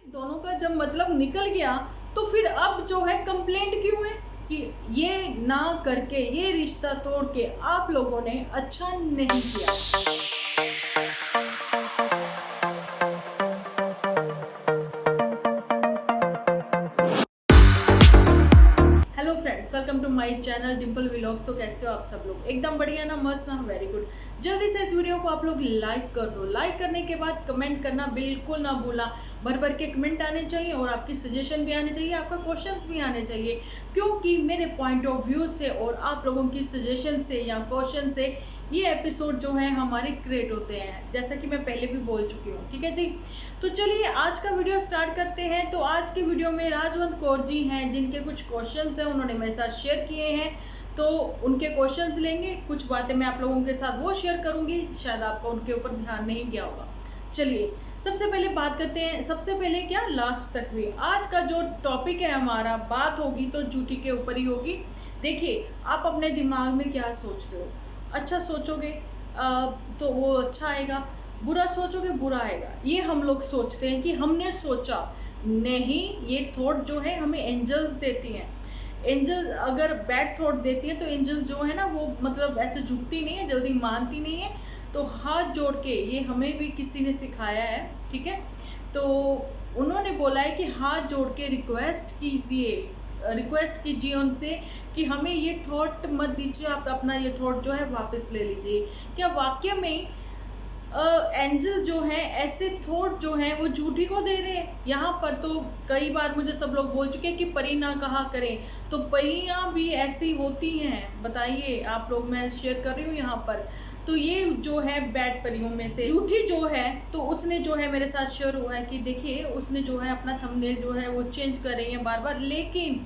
दोनों का जब मतलब निकल गया तो फिर अब जो है कंप्लेंट क्यों है कि ये ना करके, ये रिश्ता तोड़ के आप लोगों ने अच्छा नहीं किया। Hello friends, welcome to my channel Dimple vlog. तो कैसे हो आप सब लोग? एकदम बढ़िया ना, मस्त ना, वेरी गुड। जल्दी से इस वीडियो को आप लोग लाइक कर दो। लाइक करने के बाद कमेंट करना बिल्कुल ना भूलना। भर भर के कमेंट आने चाहिए और आपकी सजेशन भी आने चाहिए, आपका क्वेश्चंस भी आने चाहिए, क्योंकि मेरे पॉइंट ऑफ व्यू से और आप लोगों की सजेशन से या क्वेश्चन से ये एपिसोड जो है हमारे क्रिएट होते हैं, जैसा कि मैं पहले भी बोल चुकी हूँ। ठीक है जी, तो चलिए आज का वीडियो स्टार्ट करते हैं। तो आज के वीडियो में राजवंत कौर जी हैं, जिनके कुछ क्वेश्चंस हैं उन्होंने मेरे साथ शेयर किए हैं, तो उनके क्वेश्चंस लेंगे। कुछ बातें मैं आप लोगों के साथ वो शेयर करूंगी, शायद आपका उनके ऊपर ध्यान नहीं गया होगा। चलिए सबसे पहले बात करते हैं, सबसे पहले क्या, लास्ट तक भी आज का जो टॉपिक है हमारा, बात होगी तो जूठी के ऊपर ही होगी। देखिए आप अपने दिमाग में क्या सोच रहे हो, अच्छा सोचोगे तो वो अच्छा आएगा, बुरा सोचोगे बुरा आएगा। ये हम लोग सोचते हैं कि हमने सोचा, नहीं, ये थॉट जो है हमें एंजल्स देती हैं। एंजल अगर बैड थॉट देती है तो एंजल जो है ना वो मतलब ऐसे झुकती नहीं है, जल्दी मानती नहीं है। तो हाथ जोड़ के, ये हमें भी किसी ने सिखाया है, ठीक है। तो उन्होंने बोला है कि हाथ जोड़ के रिक्वेस्ट कीजिए उनसे कि हमें ये थॉट मत दीजिए, आप अपना ये थॉट जो है वापस ले लीजिए। क्या वाक्य में एंजल जो है ऐसे थॉट जो है वो झूठी को दे रहे हैं? यहाँ पर तो कई बार मुझे सब लोग बोल चुके हैं कि परी ना कहा करें, तो परियां भी ऐसी होती हैं, बताइए आप लोग, मैं शेयर कर रही हूँ यहाँ पर। तो ये जो है बैड परियों में से झूठी जो है, तो उसने जो है मेरे साथ शेयर हुआ है कि देखिए उसने जो है अपना थंबनेल जो है वो चेंज कर रही है बार बार, लेकिन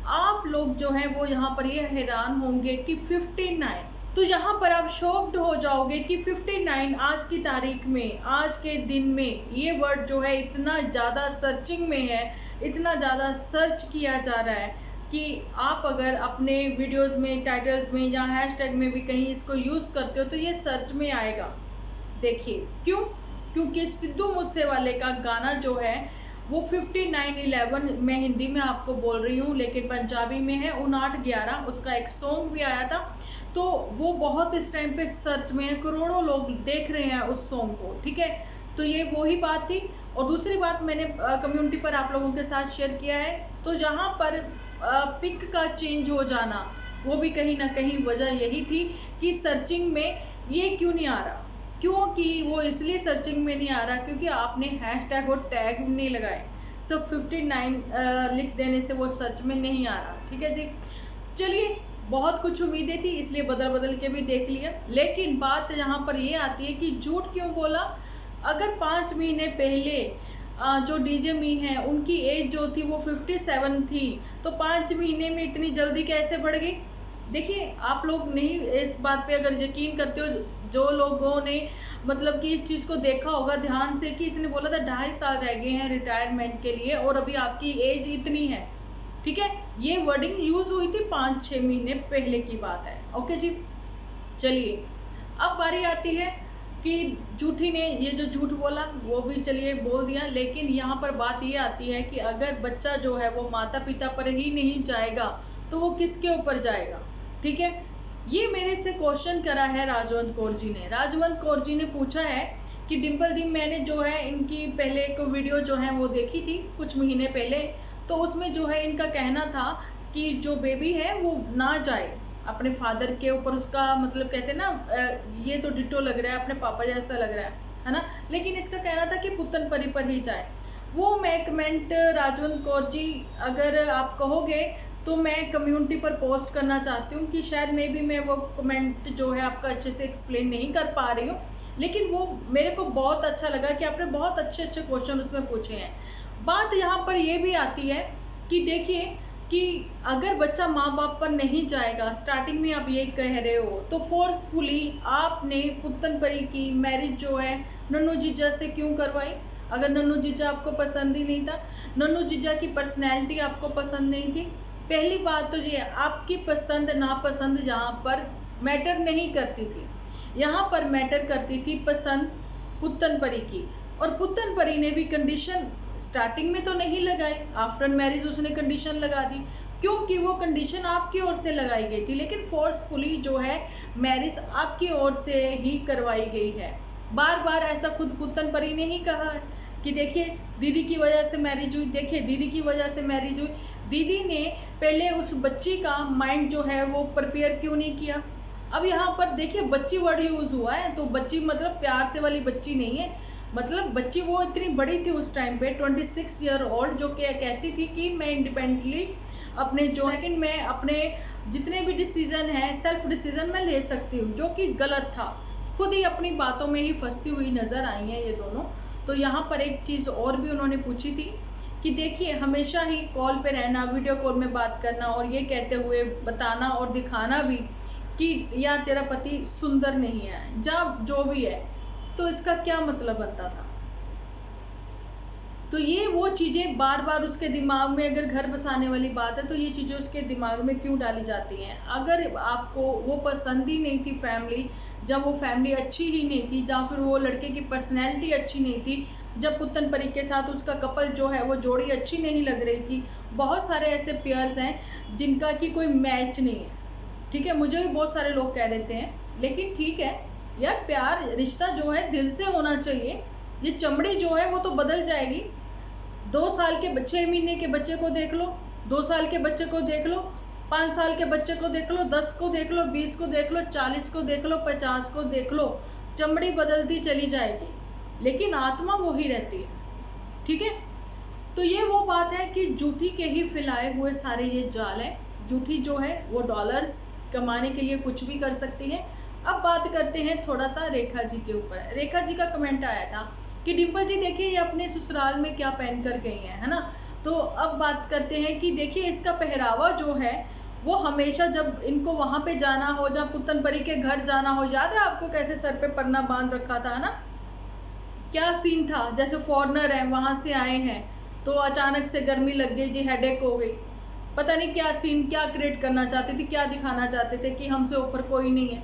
आप लोग जो है वो यहाँ पर ये हैरान होंगे कि 59, तो यहाँ पर आप शॉक्ड हो जाओगे कि 59 आज की तारीख में, आज के दिन में ये वर्ड जो है इतना ज़्यादा सर्चिंग में है, इतना ज़्यादा सर्च किया जा रहा है कि आप अगर अपने वीडियोस में, टाइटल्स में या हैशटैग में भी कहीं इसको यूज़ करते हो तो ये सर्च में आएगा। देखिए क्यों, क्योंकि सिद्धू मूसेवाले का गाना जो है वो 5911, मैं हिंदी में आपको बोल रही हूँ लेकिन पंजाबी में है, 5911, उसका एक सॉन्ग भी आया था। तो वो बहुत इस टाइम पे सर्च में है, करोड़ों लोग देख रहे हैं उस सॉन्ग को, ठीक है। तो ये वही बात थी। और दूसरी बात मैंने कम्युनिटी पर आप लोगों के साथ शेयर किया है, तो यहाँ पर पिक का चेंज हो जाना, वो भी कहीं ना कहीं वजह यही थी कि सर्चिंग में ये क्यों नहीं आ रहा। क्योंकि वो इसलिए सर्चिंग में नहीं आ रहा क्योंकि आपने हैशटैग और टैग नहीं लगाए। सब 59 लिख देने से वो सर्च में नहीं आ रहा, ठीक है जी। चलिए, बहुत कुछ उम्मीदें थी इसलिए बदल बदल के भी देख लिया, लेकिन बात यहाँ पर ये आती है कि झूठ क्यों बोला। अगर 5 महीने पहले जो डीजे मी है उनकी एज जो थी वो 57 थी, तो 5 महीने में इतनी जल्दी कैसे बढ़ गई? देखिए आप लोग नहीं इस बात पे अगर यकीन करते हो, जो लोगों ने मतलब कि इस चीज को देखा होगा ध्यान से कि इसने बोला था 2.5 साल रह गए हैं रिटायरमेंट के लिए और अभी आपकी एज इतनी है, ठीक है। ये वर्डिंग यूज हुई थी 5-6 महीने पहले की बात है, ओके जी। चलिए अब बारी आती है कि झूठी ने ये जो झूठ बोला वो भी चलिए बोल दिया, लेकिन यहाँ पर बात ये आती है कि अगर बच्चा जो है वो माता पिता पर ही नहीं जाएगा तो वो किसके ऊपर जाएगा, ठीक है। ये मेरे से क्वेश्चन करा है राजवंत कौर जी ने। राजवंत कौर जी ने पूछा है कि डिम्पल दी, मैंने जो है इनकी पहले एक वीडियो जो है वो देखी थी कुछ महीने पहले, तो उसमें जो है इनका कहना था कि जो बेबी है वो ना जाए अपने फादर के ऊपर, उसका मतलब कहते हैं ना ये तो डिटो लग रहा है, अपने पापा जैसा लग रहा है ना, लेकिन इसका कहना था कि पुतन परी पर ही जाए। वो मैं कमेंट राजवंत कौर जी, अगर आप कहोगे तो मैं कम्युनिटी पर पोस्ट करना चाहती हूँ कि शायद मे भी मैं वो कमेंट जो है आपका अच्छे से एक्सप्लेन नहीं कर पा रही हूँ, लेकिन वो मेरे को बहुत अच्छा लगा कि आपने बहुत अच्छे अच्छे क्वेश्चन उसमें पूछे हैं। बात यहाँ पर ये भी आती है कि देखिए कि अगर बच्चा माँ बाप पर नहीं जाएगा, स्टार्टिंग में आप ये कह रहे हो, तो फोर्सफुली आपने पुतन परी की मैरिज जो है नन्नू जीजा से क्यों करवाई? अगर नन्नू जीजा आपको पसंद ही नहीं था, नन्नू जीजा की पर्सनैलिटी आपको पसंद नहीं थी, पहली बात तो ये आपकी पसंद नापसंद यहाँ पर मैटर नहीं करती थी, यहाँ पर मैटर करती थी पसंद पुतन परी की। और पुतन परी ने भी कंडीशन स्टार्टिंग में तो नहीं लगाई, आफ्टर मैरिज उसने कंडीशन लगा दी, क्योंकि वो कंडीशन आपकी ओर से लगाई गई थी, लेकिन फोर्सफुली जो है मैरिज आपकी ओर से ही करवाई गई है। बार बार ऐसा खुद पुतन परी ने ही कहा है कि देखिए दीदी की वजह से मैरिज हुई, देखिए दीदी की वजह से मैरिज हुई। दीदी ने पहले उस बच्ची का माइंड जो है वो प्रिपेयर क्यों नहीं किया। अब यहाँ पर देखिए बच्ची वर्ड यूज हुआ है, तो बच्ची मतलब प्यार से वाली बच्ची नहीं है, मतलब बच्ची वो इतनी बड़ी थी उस टाइम पे 26 ईयर ओल्ड, जो कि कहती थी कि मैं इंडिपेंडेंटली अपने जो है कि मैं अपने जितने भी डिसीजन है सेल्फ डिसीजन मैं ले सकती हूँ, जो कि गलत था। खुद ही अपनी बातों में ही फंसती हुई नजर आई है ये दोनों। तो यहाँ पर एक चीज और भी उन्होंने पूछी थी कि देखिए हमेशा ही कॉल पे रहना, वीडियो कॉल में बात करना और ये कहते हुए बताना और दिखाना भी कि या तेरा पति सुंदर नहीं है, जब जो भी है, तो इसका क्या मतलब बनता था। तो ये वो चीजें बार बार उसके दिमाग में, अगर घर बसाने वाली बात है तो ये चीजें उसके दिमाग में क्यों डाली जाती हैं। अगर आपको वो पसंद ही नहीं थी फैमिली, जब वो फैमिली अच्छी ही नहीं थी, जहाँ फिर वो लड़के की पर्सनैलिटी अच्छी नहीं थी, जब पुतन परी के साथ उसका कपल जो है वो जोड़ी अच्छी नहीं लग रही थी। बहुत सारे ऐसे पेयर्स हैं जिनका कि कोई मैच नहीं है, ठीक है, मुझे भी बहुत सारे लोग कह देते हैं, लेकिन ठीक है यार, प्यार रिश्ता जो है दिल से होना चाहिए। ये चमड़ी जो है वो तो बदल जाएगी। 2 साल के 6 महीने के बच्चे को देख लो, 2 साल के बच्चे को देख लो, 5 साल के बच्चे को देख लो, 10 को देख लो, 20 को देख लो, 40 को देख लो, 50 को देख लो, चमड़ी बदलती चली जाएगी लेकिन आत्मा वो ही रहती है, ठीक है। तो ये वो बात है कि जूठी के ही फैलाए हुए सारे ये जाल है। जूठी जो है वो डॉलर्स कमाने के लिए कुछ भी कर सकती है। अब बात करते हैं थोड़ा सा रेखा जी के ऊपर। रेखा जी का कमेंट आया था कि डिम्पल जी देखिए ये अपने ससुराल में क्या पहन कर गई हैं, है ना। तो अब बात करते हैं कि देखिए इसका पहरावा जो है वो हमेशा जब इनको वहां पे जाना हो, जब पुतन परी के घर जाना हो, याद है आपको कैसे सर पे पन्ना बांध रखा था ना, क्या सीन था। जैसे फॉरनर है, वहां से आए हैं तो अचानक से गर्मी लग गई जी, हेडेक हो गई, पता नहीं क्या सीन, क्या क्रिएट करना चाहते थे, क्या दिखाना चाहते थे कि हमसे ऊपर कोई नहीं है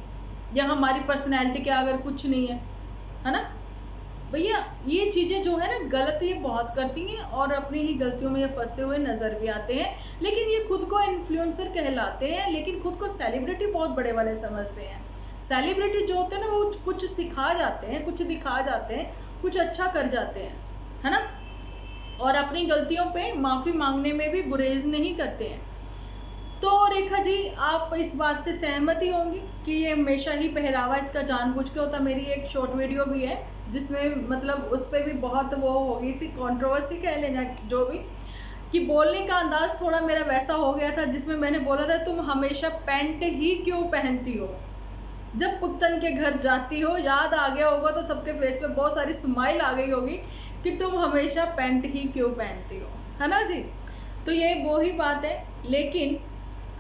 या हमारी पर्सनैलिटी के अगर कुछ नहीं है ना। भैया ये चीजें जो है ना गलत ये बहुत करती हैं और अपनी ही गलतियों में ये फंसे हुए नजर भी आते हैं। लेकिन ये खुद को इन्फ्लुएंसर कहलाते हैं, लेकिन खुद को सेलिब्रिटी बहुत बड़े वाले समझते हैं। सेलिब्रिटी जो होते हैं ना वो कुछ सिखा जाते हैं, कुछ दिखा जाते हैं, कुछ अच्छा कर जाते हैं, है ना, और अपनी गलतियों पे माफी मांगने में भी गुरेज नहीं करते हैं। तो रेखा जी आप इस बात से सहमत ही होंगी कि ये हमेशा ही पहरावा इसका जानबूझ के होता। मेरी एक शॉर्ट वीडियो भी है जिसमें मतलब उस पर भी बहुत वो हो गई थी, कंट्रोवर्सी कह लेना जो भी, कि बोलने का अंदाज थोड़ा मेरा वैसा हो गया था जिसमें मैंने बोला था तुम हमेशा पैंट ही क्यों पहनती हो जब पुतन के घर जाती हो। याद आ गया होगा तो सबके फेस पे बहुत सारी स्माइल आ गई होगी कि तुम हमेशा पैंट ही क्यों पहनती हो, है ना जी। तो ये वो ही बात है, लेकिन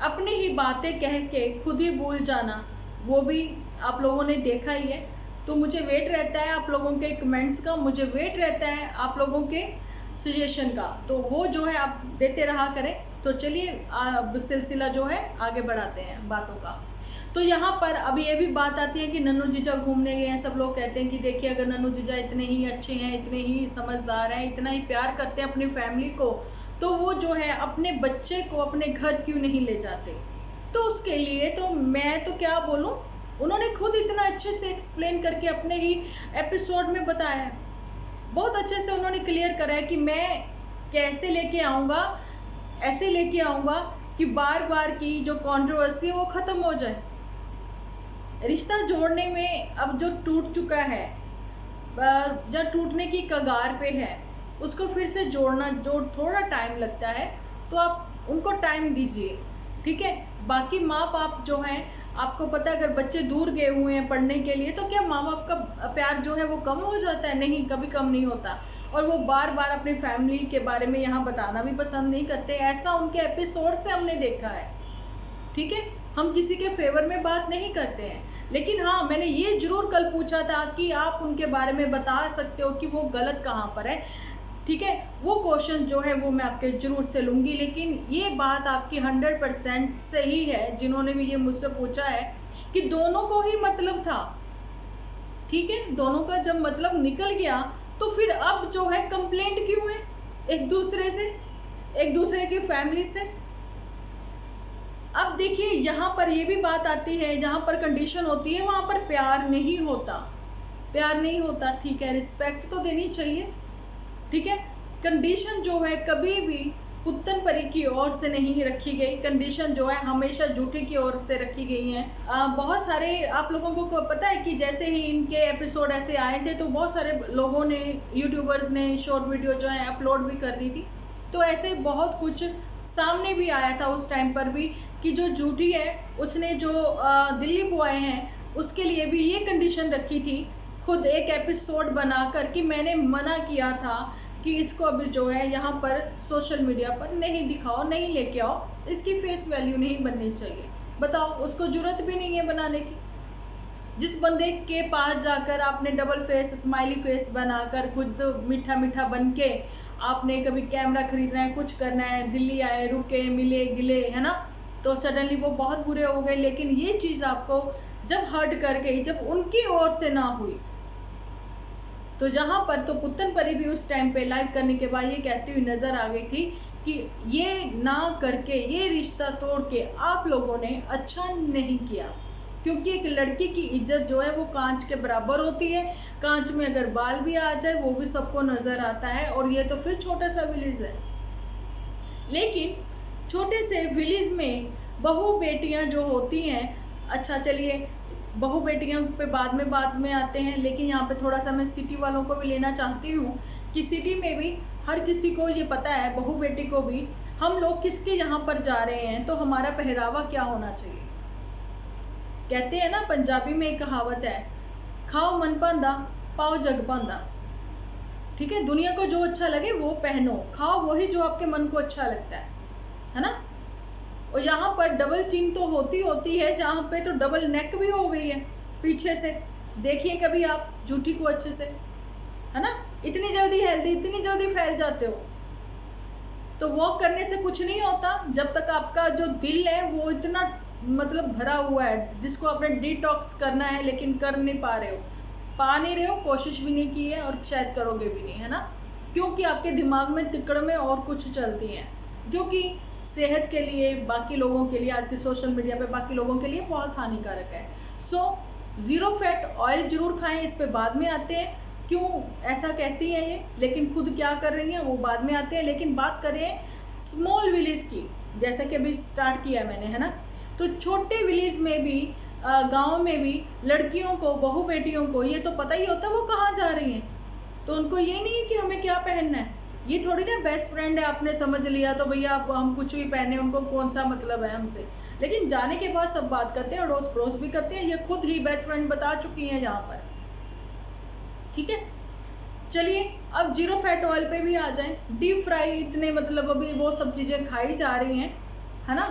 अपनी ही बातें कह के खुद ही भूल जाना वो भी आप लोगों ने देखा ही है। तो मुझे वेट रहता है आप लोगों के कमेंट्स का, मुझे वेट रहता है आप लोगों के सजेशन का, तो वो जो है आप देते रहा करें। तो चलिए अब सिलसिला जो है आगे बढ़ाते हैं बातों का। तो यहाँ पर अब ये भी बात आती है कि नन्नू जीजा घूमने गए हैं। सब लोग कहते हैं कि देखिए अगर नन्नू जीजा इतने ही अच्छे हैं, इतने ही समझदार हैं, इतना ही प्यार करते हैं अपनी फैमिली को, तो वो जो है अपने बच्चे को अपने घर क्यों नहीं ले जाते। तो उसके लिए तो मैं तो क्या बोलूं, उन्होंने खुद इतना अच्छे से एक्सप्लेन करके अपने ही एपिसोड में बताया है, बहुत अच्छे से उन्होंने क्लियर करा है कि मैं कैसे लेके आऊंगा, ऐसे लेके आऊंगा कि बार बार की जो कंट्रोवर्सी है वो खत्म हो जाए। रिश्ता जोड़ने में अब जो टूट चुका है, जब टूटने की कगार पे है, उसको फिर से जोड़ना जो थोड़ा टाइम लगता है, तो आप उनको टाइम दीजिए, ठीक है। बाकी माँ बाप जो हैं, आपको पता है अगर बच्चे दूर गए हुए हैं पढ़ने के लिए तो क्या माँ बाप का प्यार जो है वो कम हो जाता है? नहीं, कभी कम नहीं होता। और वो बार बार अपनी फैमिली के बारे में यहाँ बताना भी पसंद नहीं करते, ऐसा उनके एपिसोड से हमने देखा है, ठीक है। हम किसी के फेवर में बात नहीं करते हैं, लेकिन हाँ मैंने ये जरूर कल पूछा था कि आप उनके बारे में बता सकते हो कि वो गलत कहाँ पर है, ठीक है। वो क्वेश्चन जो है वो मैं आपके जरूर से लूंगी, लेकिन ये बात आपकी 100% सही है जिन्होंने भी ये मुझसे पूछा है कि दोनों को ही मतलब था, ठीक है। दोनों का जब मतलब निकल गया तो फिर अब जो है कंप्लेंट क्यों है? एक दूसरे से, एक दूसरे की फैमिली से। अब देखिए यहाँ पर ये भी बात आती है, जहाँ पर कंडीशन होती है वहां पर प्यार नहीं होता, प्यार नहीं होता, ठीक है, रिस्पेक्ट तो देनी चाहिए, ठीक है। कंडीशन जो है कभी भी पुत्तन परी की ओर से नहीं रखी गई, कंडीशन जो है हमेशा झूठी की ओर से रखी गई है। बहुत सारे आप लोगों को पता है कि जैसे ही इनके एपिसोड ऐसे आए थे तो बहुत सारे लोगों ने, यूट्यूबर्स ने शॉर्ट वीडियो जो है अपलोड भी कर दी थी, तो ऐसे बहुत कुछ सामने भी आया था उस टाइम पर भी कि जो झूठी है उसने जो दिल्ली बॉय हैं उसके लिए भी ये कंडीशन रखी थी, खुद एक एपिसोड बनाकर कि मैंने मना किया था कि इसको अभी जो है यहाँ पर सोशल मीडिया पर नहीं दिखाओ, नहीं लेके आओ, इसकी फेस वैल्यू नहीं बननी चाहिए। बताओ, उसको जरूरत भी नहीं है बनाने की। जिस बंदे के पास जाकर आपने डबल फेस, स्माइली फेस बनाकर खुद मीठा मीठा बन के आपने कभी कैमरा खरीदना है, कुछ करना है, दिल्ली आए, रुके, मिले, गिले, है ना, तो सडनली वो बहुत बुरे हो गए। लेकिन ये चीज आपको जब हर्ट कर गई, जब उनकी ओर से ना हुई, तो जहां पर तो पुत्तन परी भी उस टाइम पे लाइव करने के बाद ये कहती हुई नजर आ गई थी कि ये ना करके, ये रिश्ता तोड़ के आप लोगों ने अच्छा नहीं किया, क्योंकि एक लड़की की इज्जत जो है वो कांच के बराबर होती है। कांच में अगर बाल भी आ जाए वो भी सबको नजर आता है, और ये तो फिर छोटा सा विलेज है। लेकिन छोटे से विलेज में बहू बेटियां जो होती हैं, अच्छा चलिए बहू बेटियां पे बाद में आते हैं, लेकिन यहाँ पे थोड़ा सा मैं सिटी वालों को भी लेना चाहती हूँ कि सिटी में भी हर किसी को ये पता है, बहू बेटी को भी, हम लोग किसके यहाँ पर जा रहे हैं तो हमारा पहरावा क्या होना चाहिए। कहते हैं ना, पंजाबी में एक कहावत है, खाओ मन पांदा, पाओ जग पांदा, ठीक है। दुनिया को जो अच्छा लगे वो पहनो, खाओ वही जो आपके मन को अच्छा लगता है ना। और यहाँ पर डबल चिन तो होती है, जहाँ पे तो डबल नेक भी हो गई है पीछे से। देखिए कभी आप झूठी को अच्छे से, है ना, इतनी जल्दी हेल्दी, इतनी जल्दी फैल जाते हो। तो वॉक करने से कुछ नहीं होता जब तक आपका जो दिल है वो इतना मतलब भरा हुआ है, जिसको आपने डिटॉक्स करना है लेकिन कर नहीं पा रहे हो, कोशिश भी नहीं की है और शायद करोगे भी नहीं, है ना, क्योंकि आपके दिमाग में तिकड़ में और कुछ चलती हैं जो कि सेहत के लिए, बाकी लोगों के लिए, आज के सोशल मीडिया पे बाकी लोगों के लिए बहुत हानिकारक है। सो जीरो फैट ऑयल जरूर खाएं, इस पे बाद में आते हैं क्यों ऐसा कहती हैं ये, लेकिन खुद क्या कर रही हैं वो बाद में आते हैं। लेकिन बात करें स्मॉल विलेज की, जैसे कि अभी स्टार्ट किया मैंने, है ना, तो छोटे विलेज में भी, गांव में भी लड़कियों को, बहू बेटियों को ये तो पता ही होता है वो कहाँ जा रही हैं, तो उनको ये नहीं है कि हमें क्या पहनना है। ये थोड़ी ना बेस्ट फ्रेंड है, आपने समझ लिया तो भैया आप हम कुछ भी पहने, उनको कौन सा मतलब है हमसे। लेकिन जाने के बाद सब बात करते हैं, अड़ोस पड़ोस भी करते हैं, ये खुद ही बेस्ट फ्रेंड बता चुकी हैं यहाँ पर, ठीक है। चलिए अब जीरो फैट ऑयल पे भी आ जाएं। डीप फ्राई इतने मतलब अभी वो सब चीजें खाई जा रही हैं, है ना,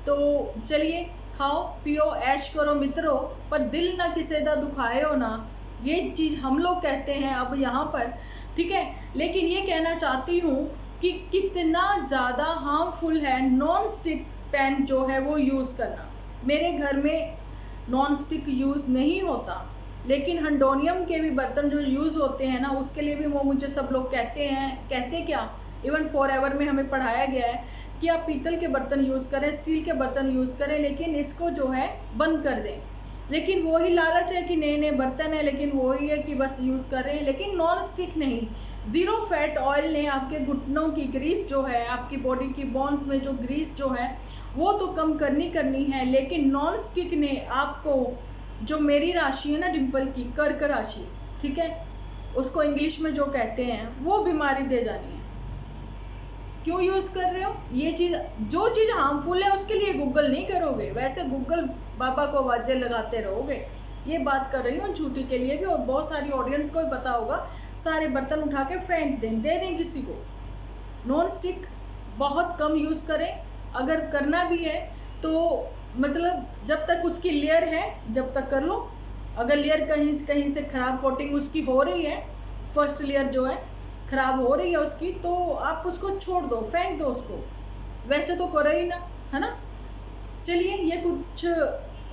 तो चलिए खाओ पियो ऐश करो मित्रों, पर दिल ना किसी दा दुखाए हो ना, ये चीज हम लोग कहते हैं अब यहाँ पर, ठीक है। लेकिन ये कहना चाहती हूँ कि कितना ज्यादा हार्मफुल है नॉन स्टिक पैन जो है वो यूज करना। मेरे घर में नॉन स्टिक यूज नहीं होता, लेकिन हंडोनियम के भी बर्तन जो यूज होते हैं ना, उसके लिए भी वो मुझे सब लोग कहते क्या, इवन फॉरएवर में हमें पढ़ाया गया है कि आप पीतल के बर्तन यूज करें, स्टील के बर्तन यूज करें, लेकिन इसको जो है बंद कर दें। लेकिन वही लालच है कि नए नए बर्तन है, लेकिन वही है कि बस यूज कर रहे हैं, लेकिन नॉन स्टिक नहीं। जीरो फैट ऑयल ने आपके घुटनों की ग्रीस जो है, आपकी बॉडी की बोन्स में जो ग्रीस जो है वो तो कम करनी है, लेकिन नॉन स्टिक ने आपको, जो मेरी राशि है ना डिंपल की, कर्क राशि, ठीक है, उसको इंग्लिश में जो कहते हैं, वो बीमारी दे जानी है। क्यों यूज कर रहे हो ये चीज, जो चीज हार्मफुल है उसके लिए गूगल नहीं करोगे, वैसे गूगल बाबा को आवाजें लगाते रहोगे। ये बात कर रही हूँ झूठी के लिए भी, और बहुत सारी ऑडियंस को भी पता होगा, सारे बर्तन उठा के फेंक दे दें किसी को। नॉन स्टिक बहुत कम यूज करें, अगर करना भी है तो मतलब जब तक उसकी लेयर है जब तक कर लो। अगर लेयर कहीं से खराब कोटिंग उसकी हो रही है, फर्स्ट लेयर जो है खराब हो रही है उसकी, तो आप उसको छोड़ दो, फेंक दो उसको, वैसे तो करो ही ना, है ना। चलिए ये कुछ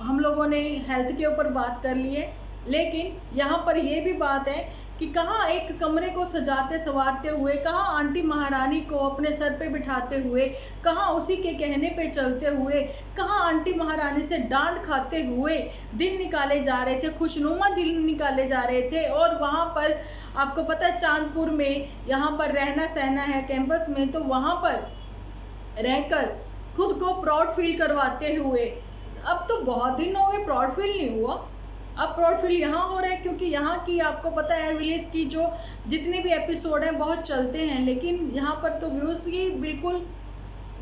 हम लोगों ने हेल्थ के ऊपर बात कर ली है, लेकिन यहाँ पर ये भी बात है कि कहाँ एक कमरे को सजाते संवारते हुए, कहाँ आंटी महारानी को अपने सर पे बिठाते हुए, कहाँ उसी के कहने पे चलते हुए, कहाँ आंटी महारानी से डांट खाते हुए दिन निकाले जा रहे थे, खुशनुमा दिन निकाले जा रहे थे। और वहाँ पर आपको पता है चांदपुर में यहाँ पर रहना सहना है कैंपस में, तो वहाँ पर रहकर खुद को प्राउड फील करवाते हुए, अब तो बहुत दिन हो गए प्राउड फील नहीं हुआ, अब प्राउड फील यहाँ हो रहा है क्योंकि यहाँ की आपको पता है विलेज की जो जितने भी एपिसोड हैं बहुत चलते हैं, लेकिन यहाँ पर तो व्यूज ही बिल्कुल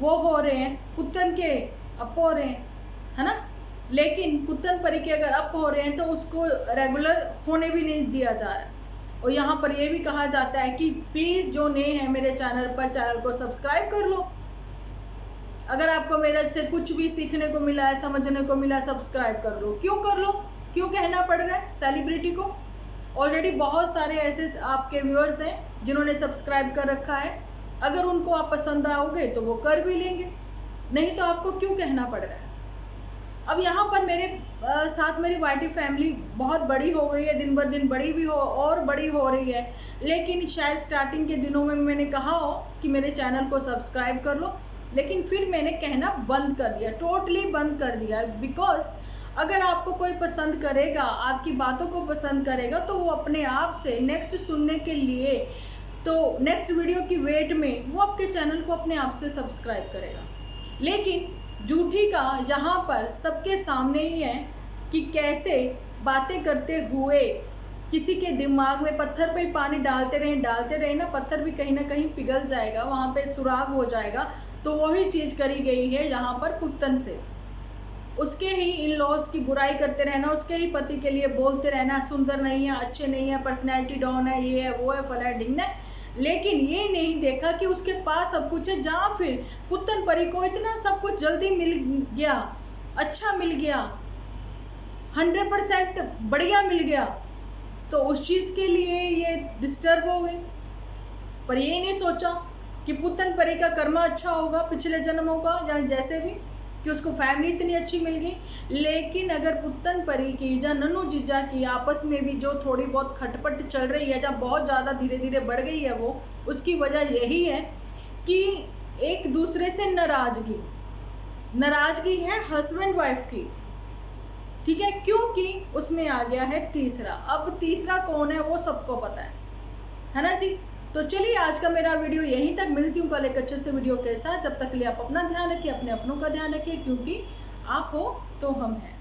वो हो रहे हैं, पुत्तन के अप हो रहे हैं, है ना। लेकिन पुत्तन परी के अगर अप हो रहे हैं तो उसको रेगुलर होने भी नहीं दिया जा रहा है। और यहाँ पर ये भी कहा जाता है कि प्लीज जो नए हैं मेरे चैनल पर, चैनल को सब्सक्राइब कर लो। अगर आपको मेरे से कुछ भी सीखने को मिला है, समझने को मिला है, सब्सक्राइब कर लो। क्यों कर लो, क्यों कहना पड़ रहा है सेलिब्रिटी को? ऑलरेडी बहुत सारे ऐसे आपके व्यूअर्स हैं जिन्होंने सब्सक्राइब कर रखा है, अगर उनको आप पसंद आओगे तो वो कर भी लेंगे, नहीं तो आपको क्यों कहना पड़ रहा है। अब यहाँ पर मेरे साथ मेरी वाईटी फैमिली बहुत बड़ी हो गई है, दिन ब दिन बड़ी भी हो और बड़ी हो रही है, लेकिन शायद स्टार्टिंग के दिनों में मैंने कहा हो कि मेरे चैनल को सब्सक्राइब कर लो, लेकिन फिर मैंने कहना बंद कर दिया, टोटली बंद कर दिया। बिकॉज अगर आपको कोई पसंद करेगा, आपकी बातों को पसंद करेगा, तो वो अपने आप से नेक्स्ट सुनने के लिए, तो नेक्स्ट वीडियो की वेट में वो आपके चैनल को अपने आप से सब्सक्राइब करेगा। लेकिन झूठी का यहाँ पर सबके सामने ही है कि कैसे बातें करते हुए किसी के दिमाग में पत्थर पे पानी डालते रहे ना, पत्थर भी कहीं ना कहीं पिघल जाएगा, वहाँ पे सुराग हो जाएगा। तो वही चीज करी गई है यहाँ पर पुत्तन से, उसके ही इन लॉज की बुराई करते रहना, उसके ही पति के लिए बोलते रहना, सुंदर नहीं है, अच्छे नहीं है, पर्सनैलिटी डाउन है, ये है वो है, फला ढिंग है। लेकिन ये नहीं देखा कि उसके पास सब कुछ है, जहाँ फिर पुत्तन परी को इतना सब कुछ जल्दी मिल गया, अच्छा मिल गया, 100% बढ़िया मिल गया, तो उस चीज के लिए ये डिस्टर्ब हो गई। पर ये नहीं सोचा कि पुत्तन परी का कर्म अच्छा होगा पिछले जन्मों का, या जैसे भी कि उसको फैमिली इतनी अच्छी मिल गई। लेकिन अगर पुत्तन परी की या नन्नू जीजा की आपस में भी जो थोड़ी बहुत खटपट चल रही है, जब बहुत ज़्यादा धीरे धीरे बढ़ गई है, वो उसकी वजह यही है कि एक दूसरे से नाराजगी है हस्बैंड वाइफ की, ठीक है, क्योंकि उसमें आ गया है तीसरा। अब तीसरा कौन है वो सबको पता है ना जी। तो चलिए आज का मेरा वीडियो यहीं तक, मिलती हूँ कल एक अच्छे से वीडियो के साथ। जब तक के लिए आप अपना ध्यान रखिए, अपने अपनों का ध्यान रखिए, क्योंकि आप हो तो हम हैं।